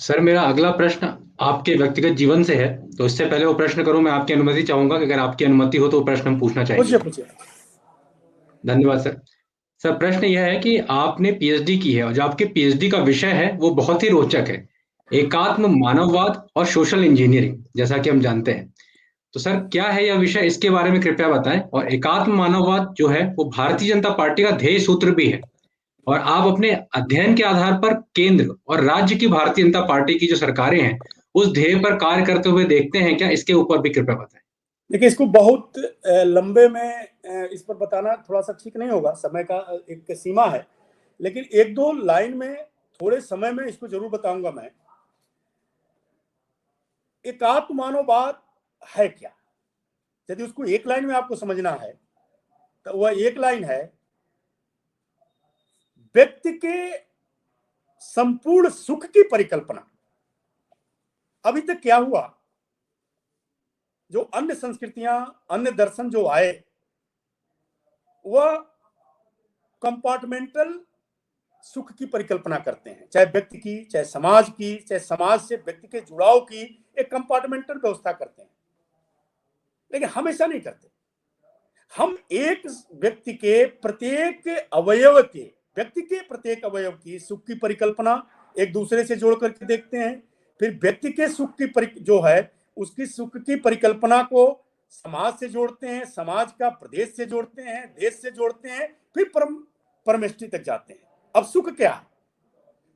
Sir, मेरा अगला प्रश्न आपके व्यक्तिगत जीवन से है। तो इससे पहले वो प्रश्न करूं, मैं आपकी अनुमति चाहूंगा कि अगर आपकी अनुमति हो तो वो प्रश्न हम पूछना चाहेंगे। पूछिए पूछिए। धन्यवाद सर। सर, प्रश्न यह है कि आपने पीएचडी की है और जो आपके पीएचडी का विषय है वो बहुत ही रोचक है। एकात्म मानववाद और सोशल इंजीनियरिंग, जैसा कि हम जानते हैं। तो सर, क्या है यह विषय, इसके बारे में कृपया बताएं। और एकात्म मानववाद जो है वो भारतीय जनता पार्टी का ध्येय सूत्र भी है। और आप अपने अध्ययन के आधार पर केंद्र और राज्य की भारतीय जनता पार्टी की जो सरकारें हैं उस ध्येय पर कार्य करते हुए देखते हैं क्या, इसके ऊपर भी कृपया बताएं। देखिए, इसको बहुत लंबे में इस पर बताना थोड़ा सा ठीक नहीं होगा, समय का एक सीमा है। लेकिन एक दो लाइन में थोड़े समय में इसको जरूर बताऊंगा मैं। एकात्म मानववाद है क्या, यदि उसको एक लाइन में आपको समझना है तो वह एक लाइन है, व्यक्ति के संपूर्ण सुख की परिकल्पना। अभी तक क्या हुआ, जो अन्य संस्कृतियां, अन्य दर्शन जो आए, वह कंपार्टमेंटल सुख की परिकल्पना करते हैं, चाहे व्यक्ति की, चाहे समाज की, चाहे समाज से व्यक्ति के जुड़ाव की, एक कंपार्टमेंटल व्यवस्था करते हैं। लेकिन हमेशा नहीं करते। हम एक व्यक्ति के प्रत्येक अवयव के, व्यक्ति के प्रत्येक अवयव की सुख की परिकल्पना एक दूसरे से जोड़ करके देखते हैं। फिर व्यक्ति के सुख की जो है उसकी सुख की परिकल्पना को समाज से जोड़ते हैं, समाज का प्रदेश से जोड़ते हैं, देश से जोड़ते हैं, फिर परमेष्टि तक जाते हैं। अब सुख क्या है?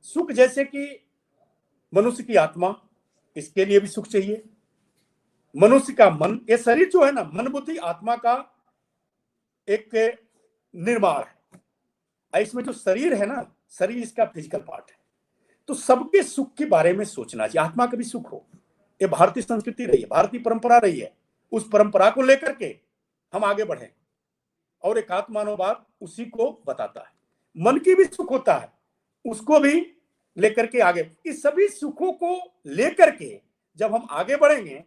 सुख जैसे कि मनुष्य की आत्मा, इसके लिए भी सुख चाहिए। मनुष्य का मन, ये शरीर जो है ना, मन बुद्धि आत्मा का एक निर्माण है। इसमें जो शरीर है ना, शरीर इसका फिजिकल पार्ट है। तो सबके सुख के बारे में सोचना चाहिए, आत्मा का भी सुख हो। ये भारतीय संस्कृति रही है, भारतीय परंपरा रही है। उस परंपरा को लेकर के हम आगे बढ़े, और एक आत्मानुवाद उसी को बताता है। मन की भी सुख होता है, उसको भी लेकर के आगे, इस सभी सुखों को लेकर के जब हम आगे बढ़ेंगे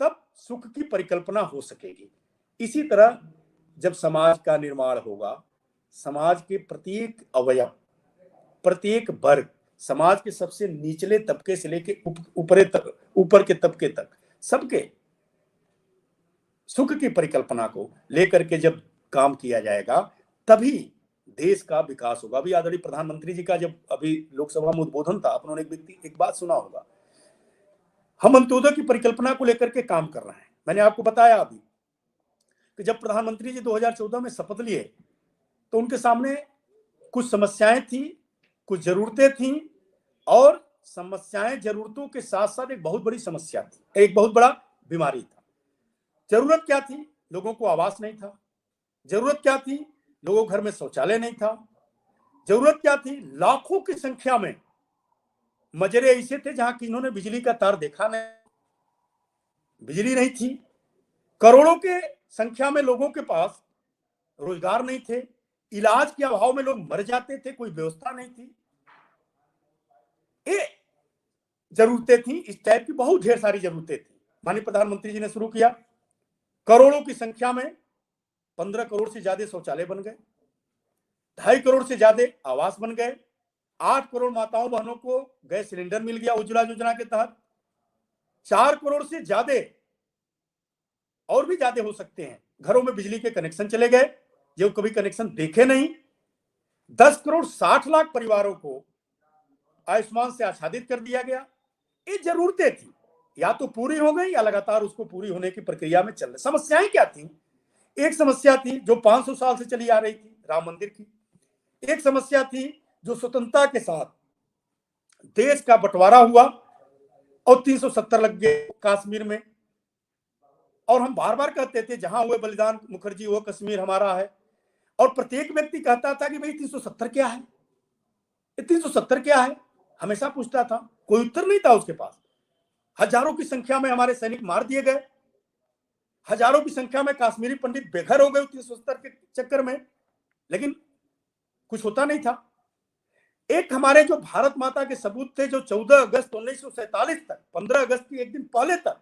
तब सुख की परिकल्पना हो सकेगी। इसी तरह जब समाज का निर्माण होगा, समाज के प्रत्येक अवयव, प्रत्येक वर्ग, समाज के सबसे निचले तबके से लेकर ऊपर के तबके तक सबके सुख की परिकल्पना को लेकर के जब काम किया जाएगा तभी देश का विकास होगा। अभी आदरणीय प्रधानमंत्री जी का जब अभी लोकसभा में उद्बोधन था, उन्होंने एक बात सुना होगा, हम अंत्योदय की परिकल्पना को लेकर के काम कर रहे हैं। मैंने आपको बताया अभी कि जब प्रधानमंत्री जी 2014 में शपथ लिए तो उनके सामने कुछ समस्याएं थी, कुछ जरूरतें थी, और समस्याएं जरूरतों के साथ साथ एक बहुत बड़ी समस्या थी, एक बहुत बड़ा बीमारी था। जरूरत क्या थी? लोगों को आवास नहीं था। जरूरत क्या थी? लोगों घर में शौचालय नहीं था। जरूरत क्या थी? लाखों की संख्या में मजरे ऐसे थे जहां किन्होंने बिजली का तार देखा नहीं, बिजली नहीं थी। करोड़ों के संख्या में लोगों के पास रोजगार नहीं थे, इलाज के अभाव में लोग मर जाते थे, कोई व्यवस्था नहीं थी। ये जरूरतें थी, इस टाइप की बहुत ढेर सारी जरूरतें थी। माननीय प्रधानमंत्री जी ने शुरू किया, करोड़ों की संख्या में 15 करोड़ से ज्यादा शौचालय बन गए, 2.5 करोड़ से ज्यादा आवास बन गए, 8 करोड़ माताओं बहनों को गैस सिलेंडर मिल गया उज्ज्वला योजना के तहत, 4 करोड़ से ज्यादा, और भी ज्यादा हो सकते हैं, घरों में बिजली के कनेक्शन चले गए जो कभी कनेक्शन देखे नहीं। 10 करोड़ 60 लाख परिवारों को आयुष्मान से आच्छादित कर दिया गया। ये जरूरतें थी, या तो पूरी हो गई या लगातार उसको पूरी होने की प्रक्रिया में चल रही। समस्याएं क्या थी? एक समस्या थी जो 500 साल से चली आ रही थी, राम मंदिर की। एक समस्या थी जो स्वतंत्रता के साथ देश का बंटवारा हुआ और 370 लग गए कश्मीर में, और हम बार बार कहते थे जहां हुए बलिदान मुखर्जी वो कश्मीर हमारा है। और प्रत्येक व्यक्ति कहता था कि भाई 370 क्या है, 370 क्या है, हमेशा पूछता था, कोई उत्तर नहीं था उसके पास। हजारों की संख्या में हमारे सैनिक मार दिए गए, हजारों की संख्या में कश्मीरी पंडित बेघर हो गए 370 के चक्कर में, लेकिन कुछ होता नहीं था। एक हमारे जो भारत माता के सबूत थे, जो 14 अगस्त 1947 तक, 15 अगस्त की एक दिन पहले तक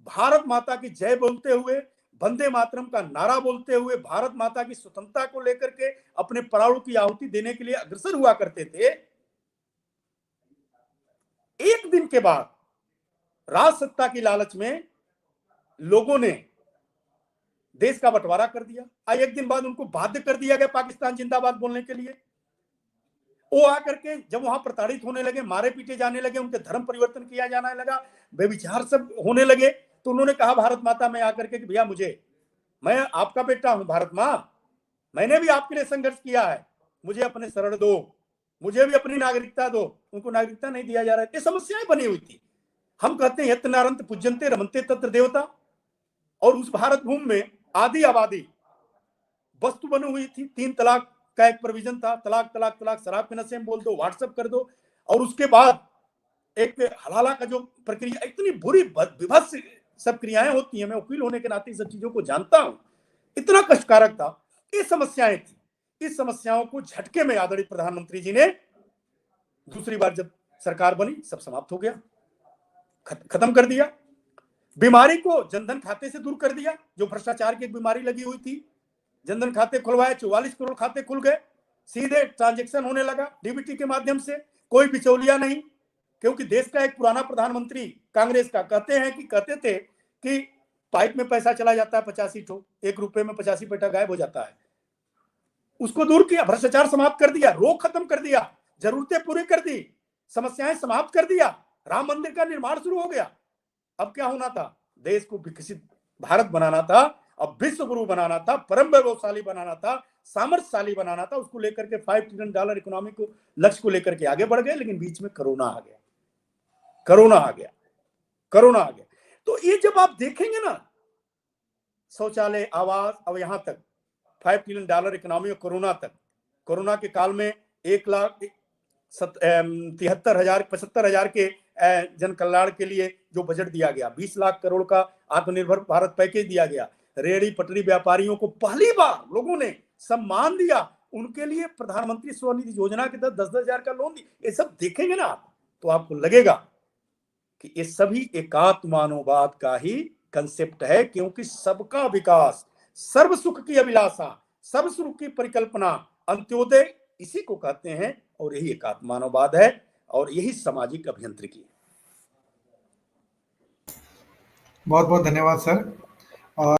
भारत माता की जय बोलते हुए, वंदे मातरम का नारा बोलते हुए, भारत माता की स्वतंत्रता को लेकर के अपने प्राणों की आहुति देने के लिए अग्रसर हुआ करते थे, एक दिन के बाद राज सत्ता की लालच में लोगों ने देश का बंटवारा कर दिया। एक दिन बाद उनको बाध्य कर दिया गया पाकिस्तान जिंदाबाद बोलने के लिए। वो आकर के जब वहां प्रताड़ित होने लगे, मारे पीटे जाने लगे, उनके धर्म परिवर्तन किया जाने लगा, बेविचार सब होने लगे, तो उन्होंने कहा भारत माता में आकर के कि भैया मैं आपका बेटा हूं, भारत माँ, मैंने भी आपके लिए संघर्ष किया है, मुझे अपने शरण दो, मुझे भी अपनी नागरिकता दो। उनको नागरिकता नहीं दिया जा रहा है। ये समस्याएं बनी हुई थी। हम कहते हैं यत्र नारंत पूज्यन्ते रमन्ते तत्र देवता, और उस भारत भूमि में आधी आबादी वस्तु बनी हुई थी। 3 तलाक का एक प्रोविजन था, तलाक तलाक तलाक, शराब के नशे में बोल दो, व्हाट्सएप कर दो, और उसके बाद एक हलाला का जो प्रक्रिया, इतनी बुरी विभत्स सब क्रियाएं होती हैं। मैं वकील होने के नाते सब चीजों को जानता हूं, इतना कष्टकारक था। ये समस्याएं थी। इस समस्याओं को झटके में आदरणीय प्रधानमंत्री जी ने दूसरी बार जब सरकार बनी, सब समाप्त हो गया, खत्म कर दिया। बीमारी को जनधन खाते से दूर कर दिया, जो भ्रष्टाचार की एक बीमारी लगी हुई थी। जनधन खाते खुलवाए, 44 करोड़ खाते खुल गए, सीधे ट्रांजैक्शन होने लगा डीबीटी के माध्यम से, कोई बिचौलिया नहीं। क्योंकि देश का एक पुराना प्रधानमंत्री कांग्रेस का कहते थे कि पाइप में पैसा चला जाता है 85 ठो, 1 रुपए में 85 पैसा गायब हो जाता है। उसको दूर किया, भ्रष्टाचार समाप्त कर दिया, रोग खत्म कर दिया, जरूरतें पूरी कर दी, समस्याएं समाप्त कर दिया, राम मंदिर का निर्माण शुरू हो गया। अब क्या होना था? देश को विकसित भारत बनाना था, अब विश्व गुरु बनाना था, परम वैभवशाली बनाना था, सामर्थ्यशाली बनाना था। उसको लेकर के $5 ट्रिलियन इकोनॉमी को लक्ष्य को लेकर के आगे बढ़ गए, लेकिन बीच में कोरोना आ गया। तो ये जब आप देखेंगे ना, शौचालय, आवास, अब यहां तक $5 ट्रिलियन इकोनॉमी और कोरोना के काल में 1,73,000 के जन कल्याण के लिए जो बजट दिया गया, 20 लाख करोड़ का आत्मनिर्भर भारत पैकेज दिया गया, रेहड़ी पटरी व्यापारियों को पहली बार लोगों ने सम्मान दिया, उनके लिए प्रधानमंत्री स्वनिधि योजना के तहत 10-10 हजार का लोन दिया। ये सब देखेंगे ना आप, तो आपको लगेगा कि ये सभी एकात्म मानववाद का ही कंसेप्ट है। क्योंकि सबका विकास, सर्व सुख की अभिलाषा, सर्व सुख की परिकल्पना, अंत्योदय, इसी को कहते हैं, और यही एकात्म मानववाद है, और यही सामाजिक अभियांत्रिकी है। बहुत बहुत धन्यवाद सर।